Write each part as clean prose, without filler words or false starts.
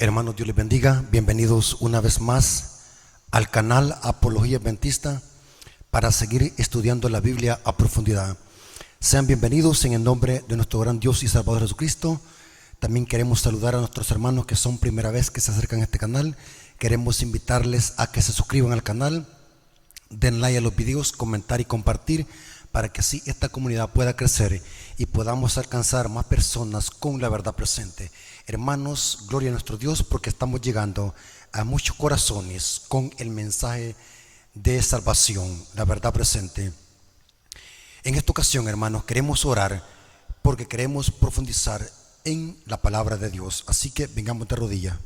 Hermanos, Dios les bendiga. Bienvenidos una vez más al canal Apología Adventista para seguir estudiando la Biblia a profundidad. Sean bienvenidos en el nombre de nuestro gran Dios y Salvador Jesucristo. También queremos saludar a nuestros hermanos que son primera vez que se acercan a este canal. Queremos invitarles a que se suscriban al canal, den like a los videos, comentar y compartir para que así esta comunidad pueda crecer y podamos alcanzar más personas con la verdad presente. Hermanos, gloria a nuestro Dios porque estamos llegando a muchos corazones con el mensaje de salvación, la verdad presente. En esta ocasión, hermanos, queremos orar porque queremos profundizar en la palabra de Dios. Así que vengamos de rodillas.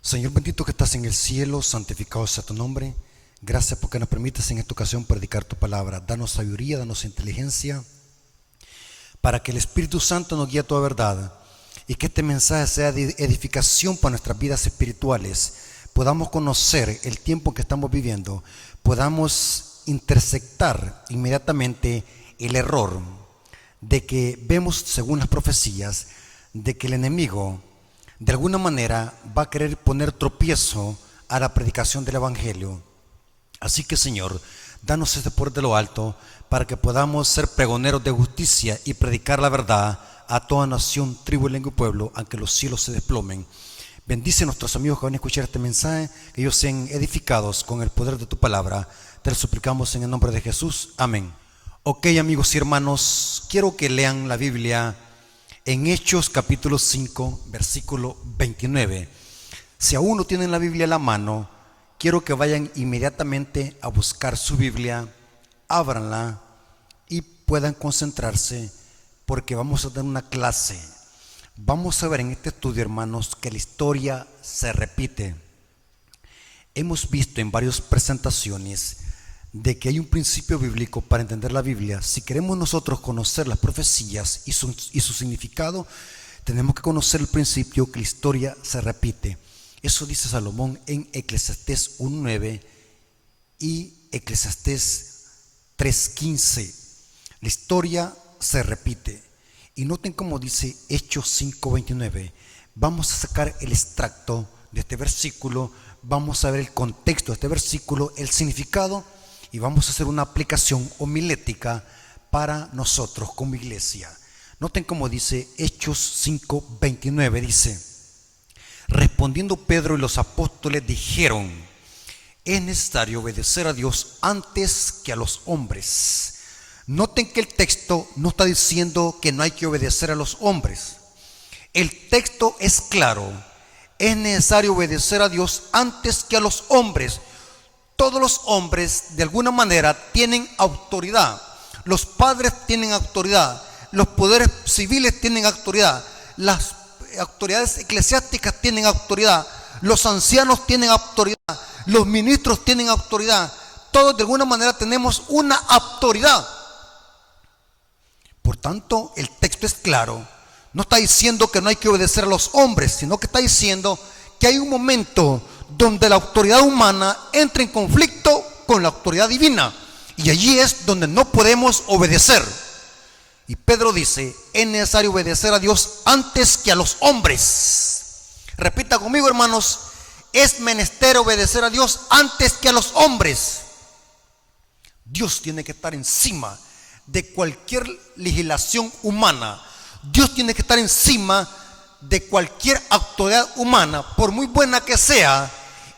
Señor bendito que estás en el cielo, santificado sea tu nombre. Gracias porque nos permites en esta ocasión predicar tu palabra. Danos sabiduría, danos inteligencia, para que el Espíritu Santo nos guíe a toda verdad y que este mensaje sea de edificación para nuestras vidas espirituales. Podamos conocer el tiempo que estamos viviendo, podamos intersectar inmediatamente el error de que vemos según las profecías de que el enemigo de alguna manera va a querer poner tropiezo a la predicación del Evangelio. Así que, Señor, danos este poder de lo alto para que podamos ser pregoneros de justicia y predicar la verdad a toda nación, tribu, lengua y pueblo, aunque los cielos se desplomen. Bendice a nuestros amigos que van a escuchar este mensaje, que ellos sean edificados con el poder de tu palabra. Te lo suplicamos en el nombre de Jesús. Amén. Ok, amigos y hermanos, quiero que lean la Biblia en Hechos capítulo 5, versículo 29. Si aún no tienen la Biblia a la mano, quiero que vayan inmediatamente a buscar su Biblia, ábranla y puedan concentrarse porque vamos a dar una clase. Vamos a ver en este estudio, hermanos, que la historia se repite. Hemos visto en varias presentaciones de que hay un principio bíblico para entender la Biblia. Si queremos nosotros conocer las profecías y su significado, tenemos que conocer el principio que la historia se repite. Eso dice Salomón en Eclesiastés 1:9 y Eclesiastés 3:15. La historia se repite. Y noten cómo dice Hechos 5:29. Vamos a sacar el extracto de este versículo, vamos a ver el contexto de este versículo, el significado, y vamos a hacer una aplicación homilética para nosotros como iglesia. Noten cómo dice Hechos 5:29, dice: respondiendo Pedro y los apóstoles dijeron: es necesario obedecer a Dios antes que a los hombres. Noten que el texto no está diciendo que no hay que obedecer a los hombres. El texto es claro: es necesario obedecer a Dios antes que a los hombres. Todos los hombres de alguna manera tienen autoridad. Los padres tienen autoridad, los poderes civiles tienen autoridad, las autoridades eclesiásticas tienen autoridad, los ancianos tienen autoridad, los ministros tienen autoridad. Todos de alguna manera tenemos una autoridad. Por tanto, el texto es claro. No está diciendo que no hay que obedecer a los hombres, sino que está diciendo que hay un momento donde la autoridad humana entra en conflicto con la autoridad divina, y allí es donde no podemos obedecer. Y Pedro dice: es necesario obedecer a Dios antes que a los hombres. Repita conmigo, hermanos: es menester obedecer a Dios antes que a los hombres. Dios tiene que estar encima de cualquier legislación humana. Dios tiene que estar encima de cualquier autoridad humana, por muy buena que sea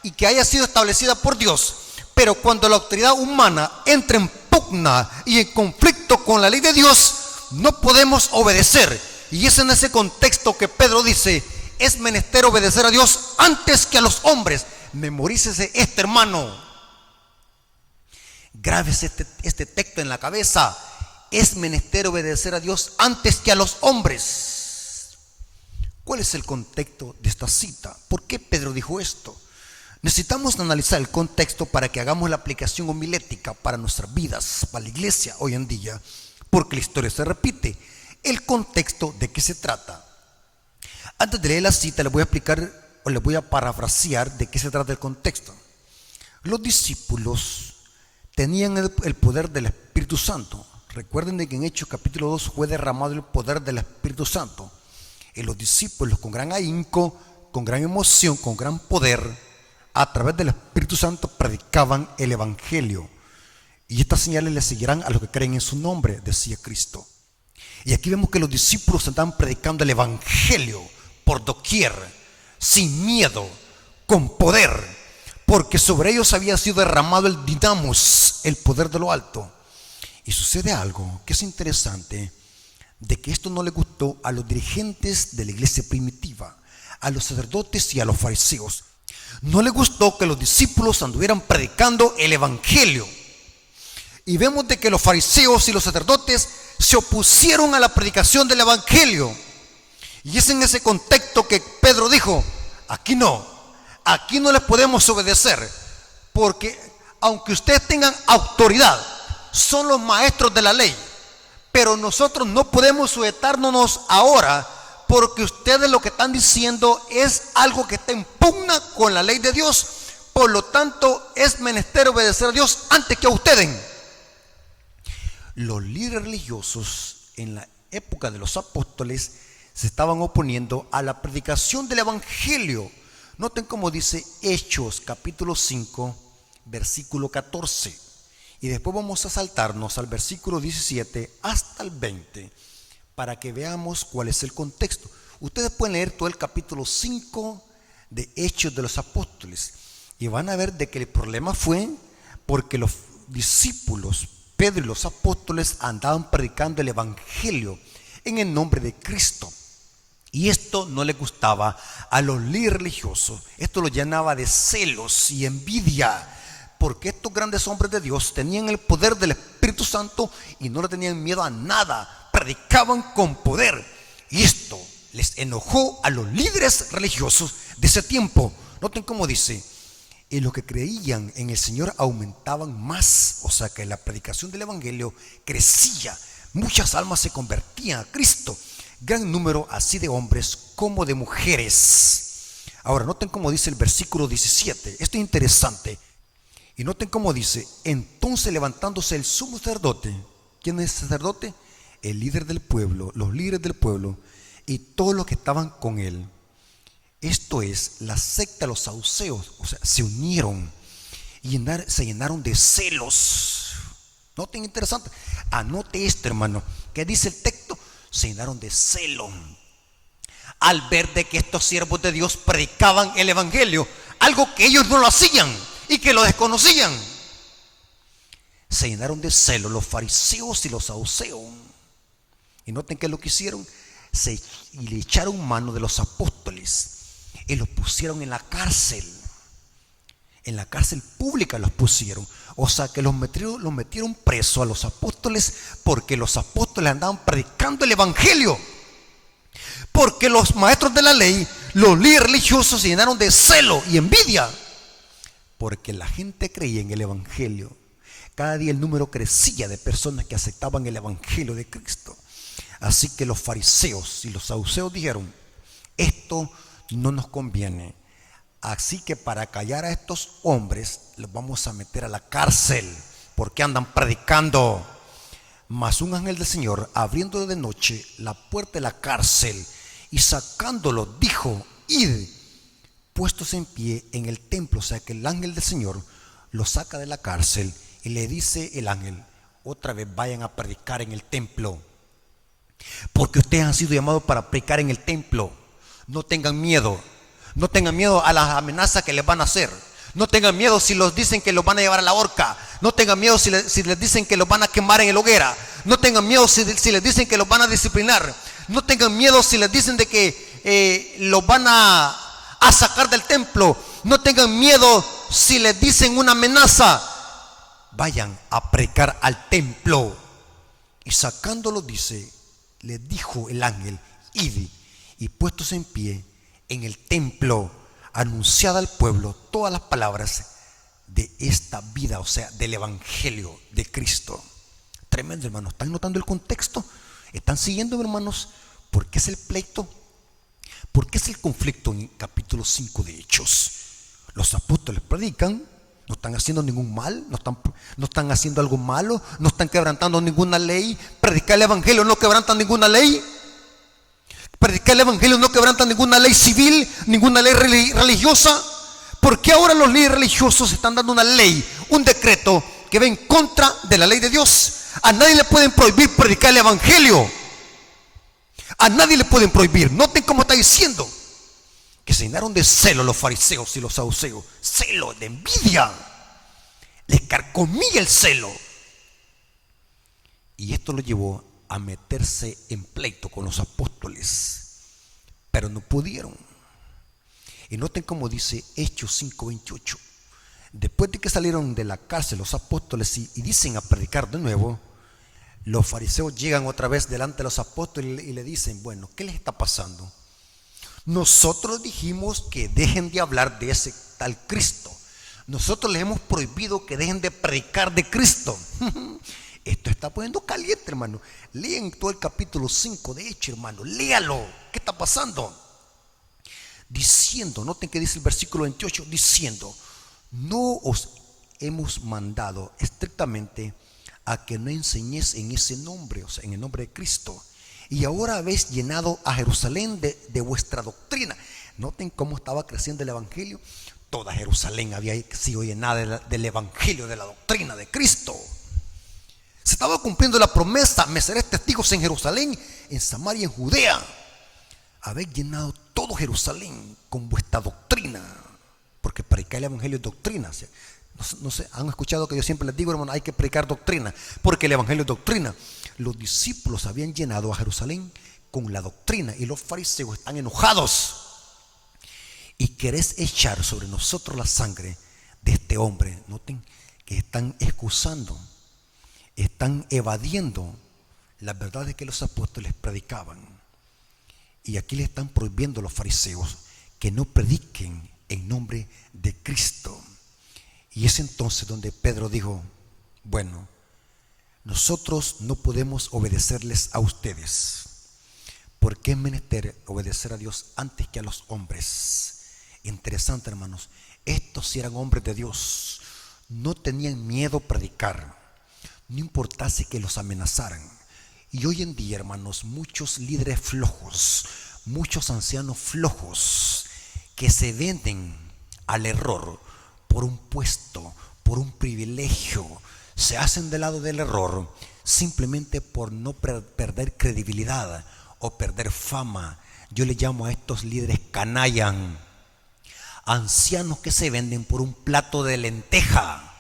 y que haya sido establecida por Dios. Pero cuando la autoridad humana entra en pugna y en conflicto con la ley de Dios, no podemos obedecer. Y es en ese contexto que Pedro dice: es menester obedecer a Dios antes que a los hombres. Memorícese este, hermano. Grábese este texto en la cabeza: es menester obedecer a Dios antes que a los hombres. ¿Cuál es el contexto de esta cita? ¿Por qué Pedro dijo esto? Necesitamos analizar el contexto para que hagamos la aplicación homilética para nuestras vidas, para la iglesia hoy en día, porque la historia se repite. El contexto, ¿de qué se trata? Antes de leer la cita, les voy a explicar o les voy a parafrasear de qué se trata el contexto. Los discípulos tenían el poder del Espíritu Santo. Recuerden de que en Hechos capítulo 2 fue derramado el poder del Espíritu Santo. Y los discípulos con gran ahínco, con gran emoción, con gran poder, a través del Espíritu Santo predicaban el Evangelio. Y estas señales le seguirán a los que creen en su nombre, decía Cristo. Y aquí vemos que los discípulos estaban predicando el Evangelio por doquier, sin miedo, con poder, porque sobre ellos había sido derramado el dinamos, el poder de lo alto. Y sucede algo que es interesante, de que esto no le gustó a los dirigentes de la iglesia primitiva, a los sacerdotes y a los fariseos. No les gustó que los discípulos anduvieran predicando el Evangelio. Y vemos de que los fariseos y los sacerdotes se opusieron a la predicación del Evangelio. Y es en ese contexto que Pedro dijo: aquí no les podemos obedecer, porque aunque ustedes tengan autoridad, son los maestros de la ley, pero nosotros no podemos sujetarnos ahora, porque ustedes lo que están diciendo es algo que está en pugna con la ley de Dios. Por lo tanto, es menester obedecer a Dios antes que a ustedes. Los líderes religiosos en la época de los apóstoles se estaban oponiendo a la predicación del Evangelio. Noten cómo dice Hechos capítulo 5 versículo 14, y después vamos a saltarnos al versículo 17 hasta el 20 para que veamos cuál es el contexto. Ustedes pueden leer todo el capítulo 5 de Hechos de los Apóstoles y van a ver de que el problema fue porque los discípulos, Pedro y los apóstoles, andaban predicando el Evangelio en el nombre de Cristo. Y esto no le gustaba a los líderes religiosos. Esto los llenaba de celos y envidia, porque estos grandes hombres de Dios tenían el poder del Espíritu Santo y no le tenían miedo a nada. Predicaban con poder. Y esto les enojó a los líderes religiosos de ese tiempo. Noten cómo dice: y los que creían en el Señor aumentaban más. O sea que la predicación del Evangelio crecía. Muchas almas se convertían a Cristo. Gran número así de hombres como de mujeres. Ahora noten cómo dice el versículo 17. Esto es interesante. Y noten cómo dice: entonces levantándose el sumo sacerdote. ¿Quién es el sacerdote? El líder del pueblo, los líderes del pueblo y todos los que estaban con él. Esto es la secta de los saduceos. O sea, se unieron y se llenaron de celos. Noten interesante. Anote esto, hermano. ¿Qué dice el texto? Se llenaron de celo al ver de que estos siervos de Dios predicaban el Evangelio, algo que ellos no lo hacían y que lo desconocían. Se llenaron de celo los fariseos y los saduceos. Y noten que lo que hicieron, y le echaron mano de los apóstoles y los pusieron en la cárcel pública los pusieron. O sea que los metieron preso a los apóstoles, porque los apóstoles andaban predicando el Evangelio. Porque los maestros de la ley, los líderes religiosos, se llenaron de celo y envidia, porque la gente creía en el Evangelio. Cada día el número crecía de personas que aceptaban el Evangelio de Cristo. Así que los fariseos y los saduceos dijeron: esto no nos conviene. Así que para callar a estos hombres los vamos a meter a la cárcel, porque andan predicando. Mas un ángel del Señor, abriendo de noche la puerta de la cárcel y sacándolos, dijo: id. Puestos en pie en el templo. O sea que el ángel del Señor los saca de la cárcel y le dice el ángel: otra vez vayan a predicar en el templo, porque ustedes han sido llamados para predicar en el templo. No tengan miedo. No tengan miedo a las amenazas que les van a hacer. No tengan miedo si los dicen que los van a llevar a la horca. No tengan miedo si les dicen que los van a quemar en el hoguera. No tengan miedo si les dicen que los van a disciplinar. No tengan miedo si les dicen de que los van a sacar del templo. No tengan miedo si les dicen una amenaza. Vayan a predicar al templo. Y sacándolos, dice, les dijo el ángel: id. Y puestos en pie en el templo, anunciada al pueblo todas las palabras de esta vida, o sea, del Evangelio de Cristo. Tremendo, hermanos. ¿Están notando el contexto? ¿Están siguiendo, hermanos? ¿Por qué es el pleito? ¿Por qué es el conflicto en el capítulo 5 de Hechos? Los apóstoles predican, no están haciendo ningún mal, no están haciendo algo malo, no están quebrantando ninguna ley. Predicar el Evangelio no quebranta ninguna ley. Predicar el evangelio no quebranta ninguna ley civil, ninguna ley religiosa. ¿Por qué ahora los líderes religiosos están dando una ley, un decreto que va en contra de la ley de Dios? A nadie le pueden prohibir predicar el evangelio. A nadie le pueden prohibir. Noten cómo está diciendo que se llenaron de celo los fariseos y los saduceos. Celo, de envidia. Les carcomía el celo. Y esto lo llevó a meterse en pleito con los apóstoles, pero no pudieron. Y noten cómo dice Hechos 5:28. Después de que salieron de la cárcel los apóstoles y dicen a predicar de nuevo, los fariseos llegan otra vez delante de los apóstoles y le dicen: bueno, ¿qué les está pasando? Nosotros dijimos que dejen de hablar de ese tal Cristo. Nosotros les hemos prohibido que dejen de predicar de Cristo. Esto está poniendo caliente, hermano. Lean todo el capítulo 5 de Hechos, hermano. Léalo. ¿Qué está pasando? Diciendo, noten que dice el versículo 28, diciendo: no os hemos mandado estrictamente a que no enseñéis en ese nombre, o sea, en el nombre de Cristo. Y ahora habéis llenado a Jerusalén de vuestra doctrina. Noten cómo estaba creciendo el evangelio. Toda Jerusalén había sido llenada del evangelio, de la doctrina de Cristo. Se estaba cumpliendo la promesa: me seréis testigos en Jerusalén, en Samaria y en Judea. Habéis llenado todo Jerusalén con vuestra doctrina. Porque predicar el evangelio es doctrina. No sé, han escuchado que yo siempre les digo, hermano, hay que predicar doctrina, porque el evangelio es doctrina. Los discípulos habían llenado a Jerusalén con la doctrina y los fariseos están enojados y querés echar sobre nosotros la sangre de este hombre. Noten que están excusando, están evadiendo las verdades que los apóstoles predicaban. Y aquí le están prohibiendo a los fariseos que no prediquen en nombre de Cristo. Y es entonces donde Pedro dijo: bueno, nosotros no podemos obedecerles a ustedes, porque es menester obedecer a Dios antes que a los hombres. Interesante, hermanos. Estos sí eran hombres de Dios. No tenían miedo a predicar, no importase que los amenazaran. Y hoy en día, hermanos, muchos líderes flojos, muchos ancianos flojos, que se venden al error por un puesto, por un privilegio, se hacen del lado del error simplemente por no perder credibilidad o perder fama. Yo le llamo a estos líderes canallan, ancianos que se venden por un plato de lenteja.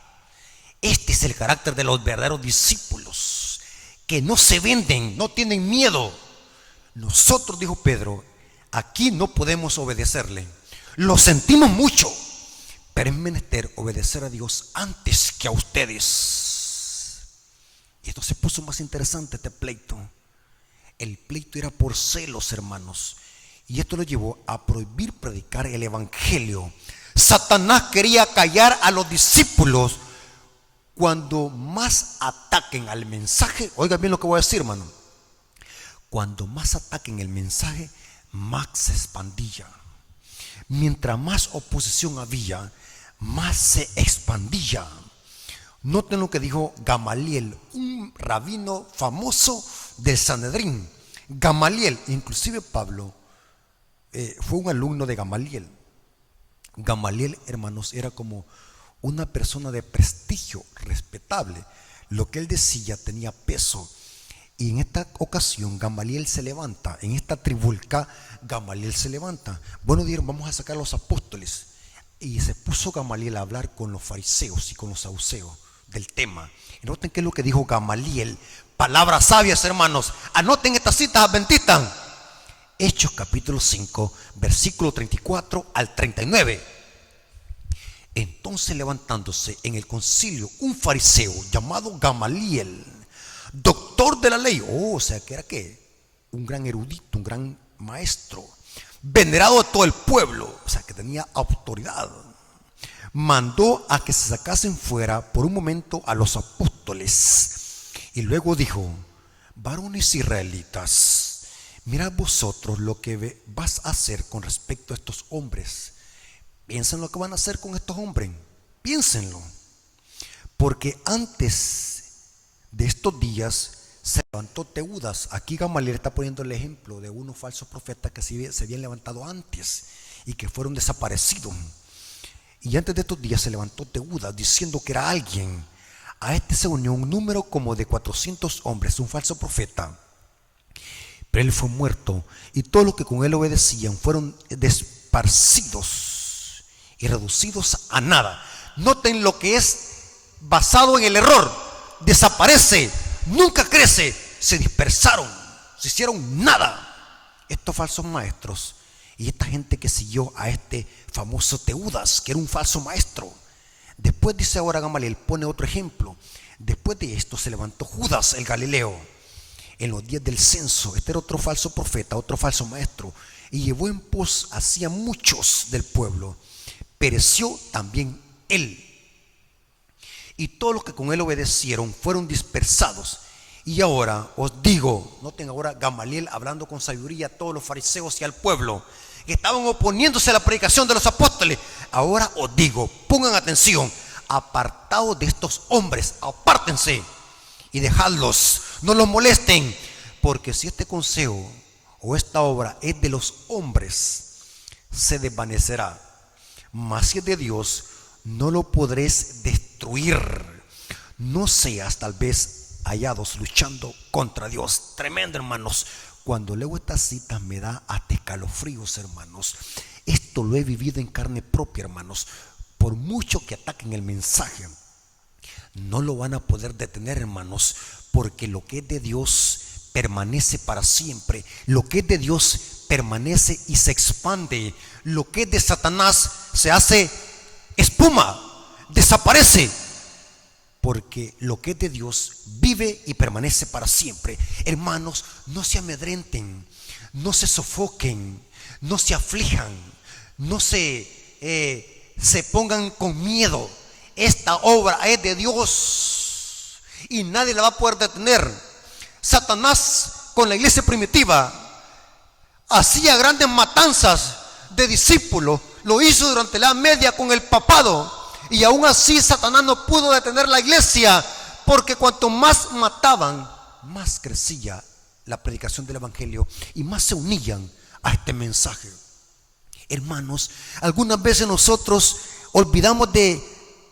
Este es el carácter de los verdaderos discípulos, que no se venden, no tienen miedo. Nosotros, dijo Pedro, aquí no podemos obedecerle. Lo sentimos mucho, pero es menester obedecer a Dios antes que a ustedes. Y esto se puso más interesante, este pleito. El pleito era por celos, hermanos, y esto lo llevó a prohibir predicar el evangelio. Satanás quería callar a los discípulos. Cuando más ataquen al mensaje, oigan bien lo que voy a decir, hermano. Cuando más ataquen el mensaje, más se expandía. Mientras más oposición había, más se expandía. Noten lo que dijo Gamaliel, un rabino famoso del Sanedrín. Gamaliel, inclusive Pablo fue un alumno de Gamaliel. Gamaliel, hermanos, era como una persona de prestigio, respetable. Lo que él decía tenía peso. Y en esta ocasión Gamaliel se levanta, en esta tribulca Gamaliel se levanta. Bueno, dijeron, vamos a sacar a los apóstoles. Y se puso Gamaliel a hablar con los fariseos y con los saduceos del tema. Y noten qué es lo que dijo Gamaliel. Palabras sabias, hermanos. Anoten estas citas adventistas. Hechos capítulo 5, versículo 34 al 39. Entonces, levantándose en el concilio un fariseo llamado Gamaliel, doctor de la ley, o sea que era un gran erudito, un gran maestro, venerado de todo el pueblo, o sea que tenía autoridad, mandó a que se sacasen fuera por un momento a los apóstoles y luego dijo: varones israelitas, mirad vosotros lo que vas a hacer con respecto a estos hombres. Piensen lo que van a hacer con estos hombres, piénsenlo, porque antes de estos días se levantó Teudas. Aquí Gamaliel está poniendo el ejemplo de unos falsos profetas que se habían levantado antes y que fueron desaparecidos. Y antes de estos días se levantó Teudas diciendo que era alguien. A este se unió un número como de 400 hombres, un falso profeta. Pero él fue muerto y todos los que con él obedecían fueron desparcidos y reducidos a nada. Noten lo que es basado en el error. Desaparece, nunca crece, se dispersaron, se hicieron nada. Estos falsos maestros y esta gente que siguió a este famoso Teudas, que era un falso maestro. Después dice ahora Gamaliel, pone otro ejemplo. Después de esto se levantó Judas el Galileo en los días del censo. Este era otro falso profeta, otro falso maestro, y llevó en pos hacia muchos del pueblo. Pereció también él, y todos los que con él obedecieron fueron dispersados. Y ahora os digo, noten ahora Gamaliel hablando con sabiduría a todos los fariseos y al pueblo que estaban oponiéndose a la predicación de los apóstoles. Ahora os digo, pongan atención, apartados de estos hombres, apártense y dejadlos, no los molesten, porque si este consejo o esta obra es de los hombres, se desvanecerá, mas si es de Dios, no lo podréis destruir. No seas tal vez hallados luchando contra Dios. Tremendo, hermanos. Cuando leo estas citas me da hasta escalofríos, hermanos. Esto lo he vivido en carne propia, hermanos. Por mucho que ataquen el mensaje, no lo van a poder detener, hermanos, porque lo que es de Dios permanece para siempre. Lo que es de Dios permanece y se expande. Lo que es de Satanás se hace espuma, desaparece, porque lo que es de Dios vive y permanece para siempre. Hermanos, no se amedrenten, no se sofoquen, no se aflijan, no se pongan con miedo. Esta obra es de Dios y nadie la va a poder detener. Satanás con la iglesia primitiva hacía grandes matanzas de discípulos, lo hizo durante la Edad Media con el papado, y aún así Satanás no pudo detener la iglesia, porque cuanto más mataban, más crecía la predicación del evangelio y más se unían a este mensaje. Hermanos, algunas veces nosotros olvidamos de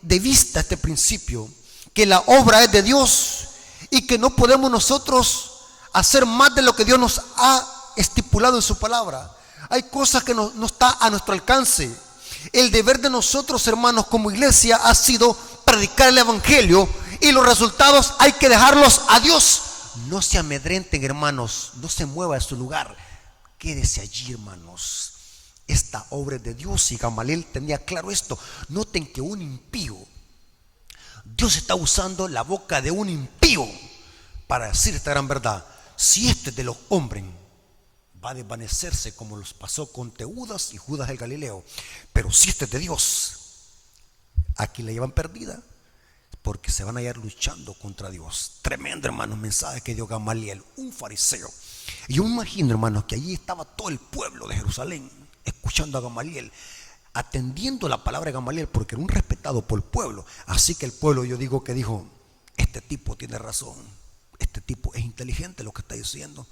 vista este principio, que la obra es de Dios y que no podemos nosotros hacer más de lo que Dios nos ha estipulado en su palabra. Hay cosas que no está a nuestro alcance. El deber de nosotros, hermanos, como iglesia ha sido predicar el evangelio, y los resultados hay que dejarlos a Dios. No se amedrenten, hermanos, no se mueva de su lugar, quédese allí, hermanos. Esta obra es de Dios, y Gamaliel tenía claro esto. Noten que un impío, Dios está usando la boca de un impío para decir esta gran verdad. Si este es de los hombres, va a desvanecerse como los pasó con Teudas y Judas el Galileo. Pero si este es de Dios, aquí la llevan perdida, porque se van a ir luchando contra Dios. Tremendo, hermanos, mensaje que dio Gamaliel, un fariseo. Y yo me imagino, hermanos, que allí estaba todo el pueblo de Jerusalén escuchando a Gamaliel, atendiendo la palabra de Gamaliel, porque era un respetado por el pueblo. Así que el pueblo, yo digo que dijo, este tipo tiene razón, este tipo es inteligente lo que está diciendo.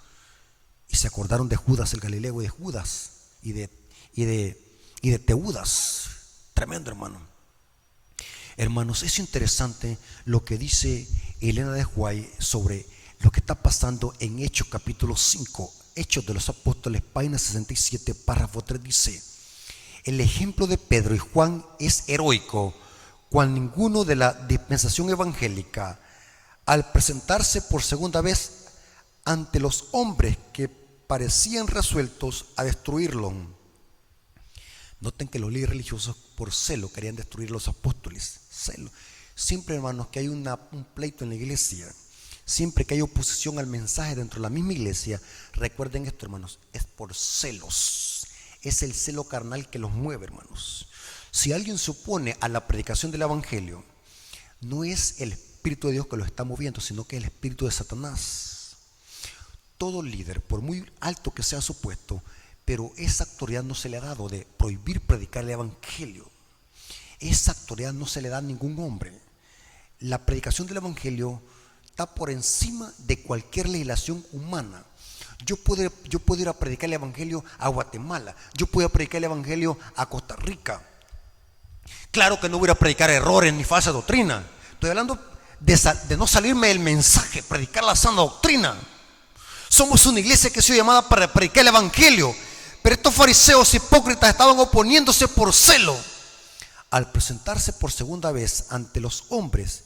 Y se acordaron de Judas el Galileo y de Judas y de Teudas. Tremendo, hermano. Hermanos, es interesante lo que dice Elena de White sobre lo que está pasando en Hechos capítulo 5, Hechos de los Apóstoles, página 67, párrafo 3, dice: el ejemplo de Pedro y Juan es heroico, cual ninguno de la dispensación evangélica, al presentarse por segunda vez ante los hombres que parecían resueltos a destruirlo. Noten que los líderes religiosos por celo querían destruir a los apóstoles. Celo. Siempre, hermanos, que hay un pleito en la iglesia, siempre que hay oposición al mensaje dentro de la misma iglesia, recuerden esto, hermanos, es por celos. Es el celo carnal que los mueve, hermanos. Si alguien se opone a la predicación del evangelio, no es el Espíritu de Dios que lo está moviendo, sino que es el espíritu de Satanás. Todo líder, por muy alto que sea su puesto, pero esa autoridad no se le ha dado de prohibir predicar el evangelio. Esa autoridad no se le da a ningún hombre. La predicación del evangelio está por encima de cualquier legislación humana. Yo puedo ir a predicar el evangelio a Guatemala, yo puedo predicar el evangelio a Costa Rica. Claro que no voy a predicar errores ni falsa doctrina. Estoy hablando de no salirme del mensaje, predicar la sana doctrina. Somos una iglesia que ha sido llamada para predicar el evangelio, pero estos fariseos hipócritas estaban oponiéndose por celo. Al presentarse por segunda vez ante los hombres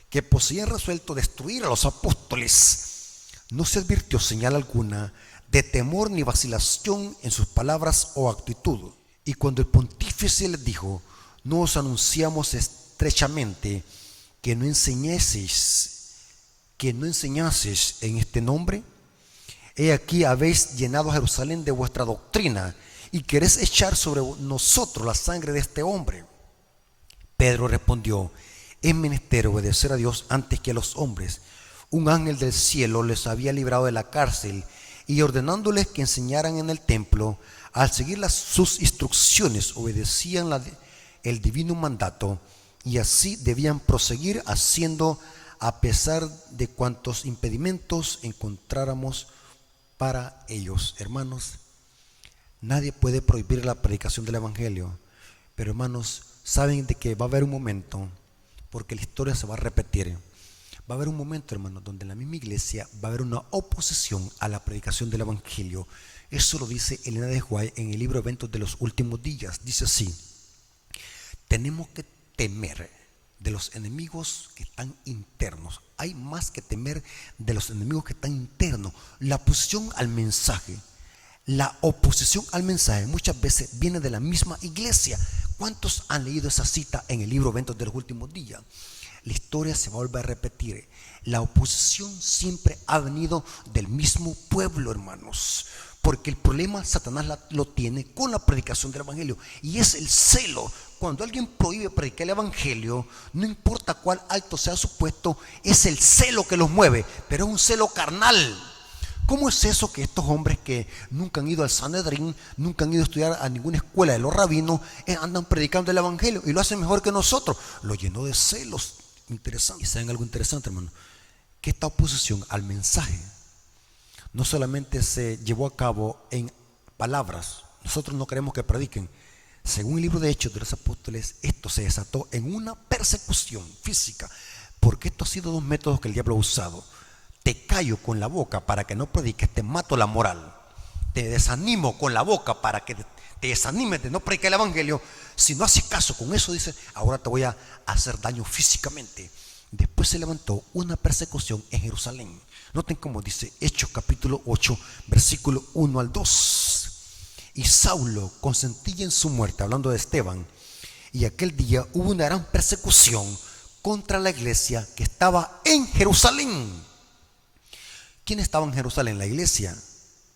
que poseían resuelto destruir a los apóstoles, no se advirtió señal alguna de temor ni vacilación en sus palabras o actitud. Y cuando el pontífice les dijo: no os anunciamos estrechamente que no enseñaseis en este nombre. He aquí habéis llenado a Jerusalén de vuestra doctrina y queréis echar sobre nosotros la sangre de este hombre. Pedro respondió: es menester obedecer a Dios antes que a los hombres. Un ángel del cielo les había librado de la cárcel y ordenándoles que enseñaran en el templo, al seguir sus instrucciones obedecían el divino mandato, y así debían proseguir haciendo a pesar de cuantos impedimentos encontráramos para ellos. Hermanos, nadie puede prohibir la predicación del evangelio, pero hermanos, saben de que va a haber un momento, porque la historia se va a repetir. Va a haber un momento, hermanos, donde en la misma iglesia va a haber una oposición a la predicación del evangelio. Eso lo dice Elena de White en el libro Eventos de los Últimos Días. Dice así: tenemos que temer de los enemigos que están internos. Hay más que temer de los enemigos que están internos. La oposición al mensaje, muchas veces viene de la misma iglesia. ¿Cuántos han leído esa cita en el libro Eventos de los Últimos Días? La historia se va a volver a repetir. La oposición siempre ha venido del mismo pueblo, hermanos, porque el problema Satanás lo tiene con la predicación del evangelio, y es el celo. Cuando alguien prohíbe predicar el evangelio, no importa cuál alto sea su puesto, es el celo que los mueve, pero es un celo carnal. ¿Cómo es eso que estos hombres que nunca han ido al Sanedrín, nunca han ido a estudiar a ninguna escuela de los rabinos, andan predicando el evangelio y lo hacen mejor que nosotros? Lo llenó de celos. Interesante. ¿Y saben algo interesante, hermano? Que esta oposición al mensaje no solamente se llevó a cabo en palabras. Nosotros no queremos que prediquen. Según el libro de Hechos de los Apóstoles, esto se desató en una persecución física, porque esto ha sido dos métodos que el diablo ha usado. Te callo con la boca para que no prediques, te mato la moral. Te desanimo con la boca para que te desanimes de no predicar el evangelio. Si no haces caso con eso, dice, ahora te voy a hacer daño físicamente. Después se levantó una persecución en Jerusalén. Noten cómo dice Hechos capítulo 8, versículo 1 al 2. Y Saulo consentía en su muerte, hablando de Esteban. Y aquel día hubo una gran persecución contra la iglesia que estaba en Jerusalén. ¿Quién estaba en Jerusalén? La iglesia.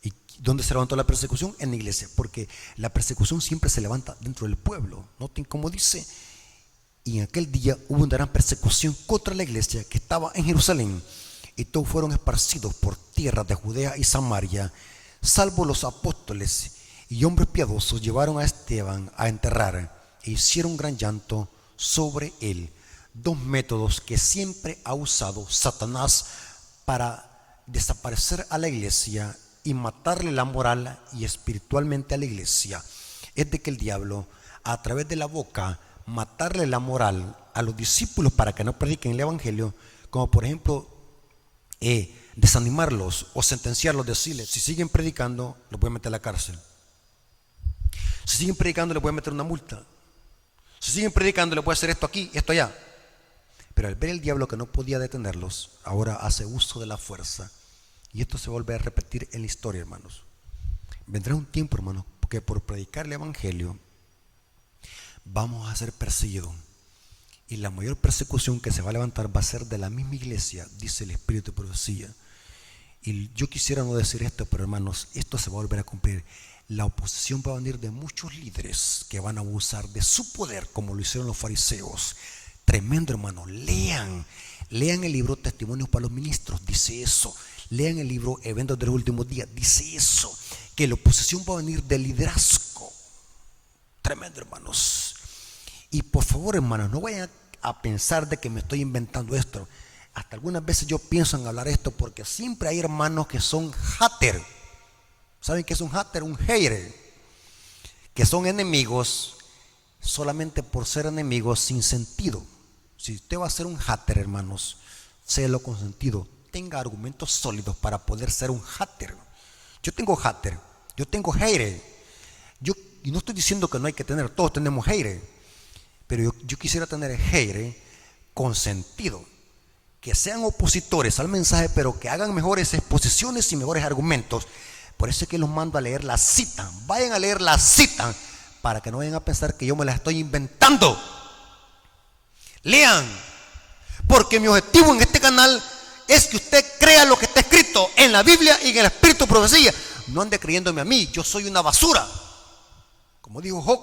¿Y dónde se levantó la persecución? En la iglesia, porque la persecución siempre se levanta dentro del pueblo. Noten cómo dice: y en aquel día hubo una gran persecución contra la iglesia que estaba en Jerusalén, y todos fueron esparcidos por tierras de Judea y Samaria, salvo los apóstoles y hombres piadosos llevaron a Esteban a enterrar e hicieron gran llanto sobre él. Dos métodos que siempre ha usado Satanás para desaparecer a la iglesia y matarle la moral y espiritualmente a la iglesia, es de que el diablo, a través de la boca, matarle la moral a los discípulos para que no prediquen el evangelio, como por ejemplo desanimarlos o sentenciarlos, decirles: si siguen predicando, los voy a meter a la cárcel. Si siguen predicando, les voy a meter una multa. Si siguen predicando, les voy a hacer esto aquí, esto allá. Pero al ver el diablo que no podía detenerlos, ahora hace uso de la fuerza. Y esto se vuelve a repetir en la historia, hermanos. Vendrá un tiempo, hermanos, que por predicar el evangelio vamos a ser perseguidos. Y la mayor persecución que se va a levantar va a ser de la misma iglesia, dice el Espíritu de profecía. Y yo quisiera no decir esto, pero hermanos, esto se va a volver a cumplir. La oposición va a venir de muchos líderes que van a abusar de su poder, como lo hicieron los fariseos. Tremendo, hermano. Lean el libro Testimonios para los Ministros, dice eso. Lean el libro Eventos de los Últimos Días, dice eso, que la oposición va a venir del liderazgo. Tremendo, hermanos. Y por favor, hermanos, no vayan a pensar de que me estoy inventando esto. Hasta algunas veces yo pienso en hablar esto porque siempre hay hermanos que son hater. ¿Saben qué es un hater? Un hater. Que son enemigos solamente por ser enemigos sin sentido. Si usted va a ser un hater, hermanos, sélo con sentido. Tenga argumentos sólidos para poder ser un hater. Yo tengo hater, yo tengo hater. Y no estoy diciendo que no hay que tener, todos tenemos hater. Pero yo quisiera tener hater con sentido. Que sean opositores al mensaje, pero que hagan mejores exposiciones y mejores argumentos. Por eso es que los mando a leer la cita. Vayan a leer la cita para que no vayan a pensar que yo me la estoy inventando. Lean, porque mi objetivo en este canal es que usted crea lo que está escrito en la Biblia y en el Espíritu de Profecía. No ande creyéndome a mí, yo soy una basura. Como dijo Job,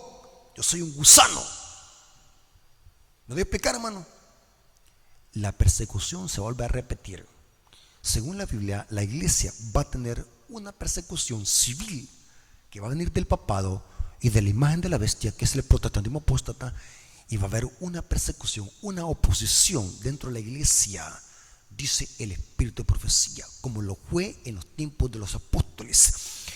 yo soy un gusano. ¿Me voy a explicar, hermano? La persecución se vuelve a repetir. Según la Biblia, la iglesia va a tener una persecución civil que va a venir del papado y de la imagen de la bestia, que es el protestantismo apóstata, y va a haber una persecución, una oposición dentro de la iglesia, dice el Espíritu de Profecía, como lo fue en los tiempos de los apóstoles.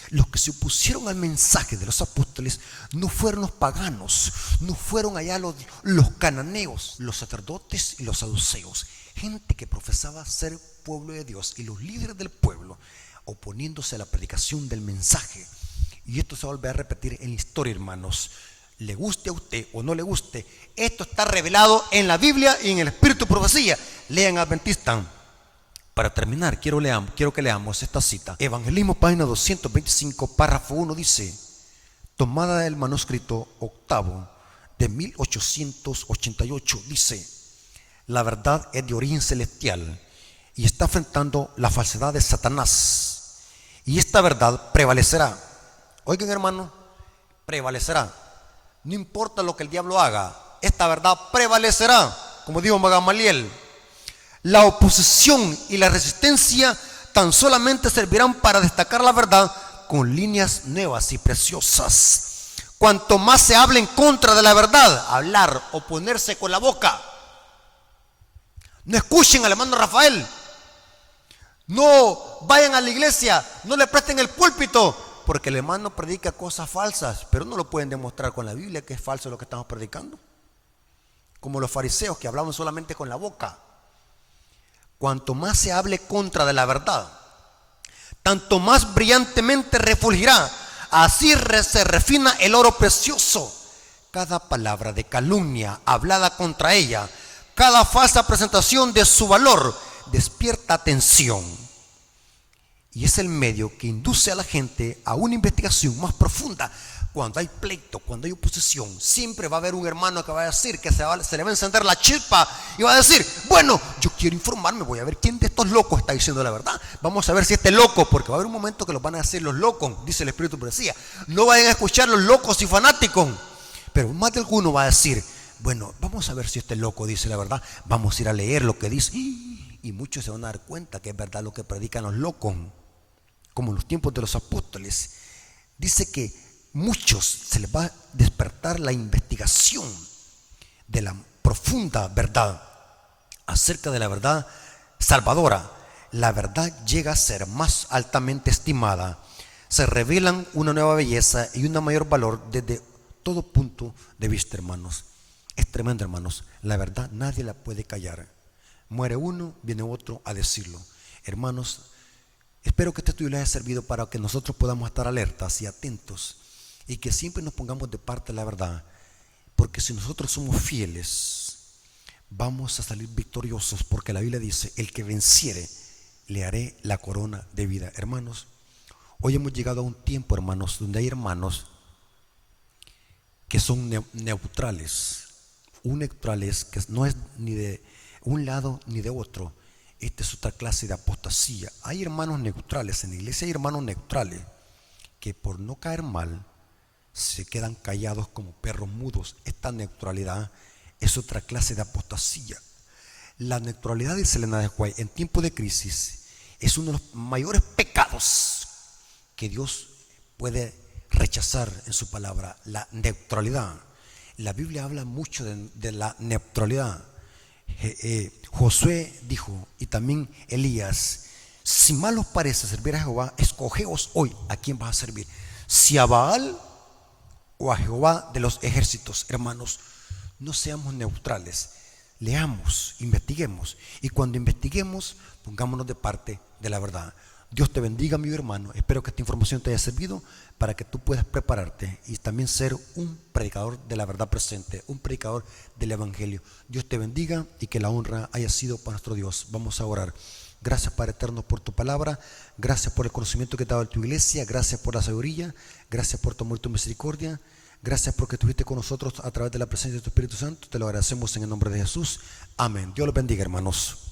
Los que se opusieron al mensaje de los apóstoles no fueron los paganos, no fueron allá los cananeos, los sacerdotes y los saduceos, gente que profesaba ser pueblo de Dios, y los líderes del pueblo oponiéndose a la predicación del mensaje. Y esto se vuelve a repetir en la historia, hermanos. Le guste a usted o no le guste, esto está revelado en la Biblia y en el Espíritu de Profecía. Lean Adventista. Para terminar, quiero que leamos esta cita. Evangelismo, página 225, párrafo 1, dice: tomada del manuscrito octavo de 1888, dice: la verdad es de origen celestial y está enfrentando la falsedad de Satanás, y esta verdad prevalecerá. Oigan, hermano, prevalecerá. No importa lo que el diablo haga, esta verdad prevalecerá, como dijo Gamaliel. La oposición y la resistencia tan solamente servirán para destacar la verdad con líneas nuevas y preciosas. Cuanto más se hable en contra de la verdad, hablar, oponerse con la boca. No escuchen al hermano Rafael. No vayan a la iglesia, no le presten el púlpito, porque el hermano predica cosas falsas, pero no lo pueden demostrar con la Biblia que es falso lo que estamos predicando. Como los fariseos que hablaban solamente con la boca. Cuanto más se hable contra de la verdad, tanto más brillantemente refulgirá. Así se refina el oro precioso. Cada palabra de calumnia hablada contra ella, cada falsa presentación de su valor, despierta atención. Y es el medio que induce a la gente a una investigación más profunda. Cuando hay pleito, cuando hay oposición, siempre va a haber un hermano que va a decir que se le va a encender la chispa y va a decir: bueno, yo quiero informarme, voy a ver quién de estos locos está diciendo la verdad. Vamos a ver si este loco, porque va a haber un momento que los van a decir los locos, dice el Espíritu de Profecía. No vayan a escuchar los locos y fanáticos, pero más de alguno va a decir: bueno, vamos a ver si este loco dice la verdad, vamos a ir a leer lo que dice. Y muchos se van a dar cuenta que es verdad lo que predican los locos, como en los tiempos de los apóstoles. Dice que muchos se les va a despertar la investigación de la profunda verdad acerca de la verdad salvadora. La verdad llega a ser más altamente estimada. Se revelan una nueva belleza y un mayor valor desde todo punto de vista, hermanos. Es tremendo, hermanos. La verdad nadie la puede callar. Muere uno, viene otro a decirlo. Hermanos, espero que este estudio les haya servido para que nosotros podamos estar alertas y atentos, y que siempre nos pongamos de parte de la verdad, porque si nosotros somos fieles, vamos a salir victoriosos, porque la Biblia dice: el que venciere, le haré la corona de vida. Hermanos, hoy hemos llegado a un tiempo, hermanos, donde hay hermanos que son neutrales. Un neutral es que no es ni de un lado ni de otro. Esta es otra clase de apostasía. Hay hermanos neutrales en la iglesia, hay hermanos neutrales que por no caer mal se quedan callados como perros mudos. Esta neutralidad es otra clase de apostasía. La neutralidad, dice Elena de White, en tiempo de crisis es uno de los mayores pecados que Dios puede rechazar en su palabra. La neutralidad. La Biblia habla mucho de la neutralidad. Josué dijo, y también Elías: si mal os parece servir a Jehová, escogeos hoy a quién vas a servir, si a Baal o a Jehová de los ejércitos. Hermanos, no seamos neutrales, leamos, investiguemos, y cuando investiguemos, pongámonos de parte de la verdad. Dios te bendiga, mi hermano. Espero que esta información te haya servido para que tú puedas prepararte y también ser un predicador de la verdad presente, un predicador del evangelio. Dios te bendiga y que la honra haya sido para nuestro Dios. Vamos a orar. Gracias, Padre eterno, por tu palabra. Gracias por el conocimiento que te ha dado tu iglesia. Gracias por la sabiduría. Gracias por tu amor y tu misericordia. Gracias porque estuviste con nosotros a través de la presencia de tu Espíritu Santo. Te lo agradecemos en el nombre de Jesús. Amén. Dios los bendiga, hermanos.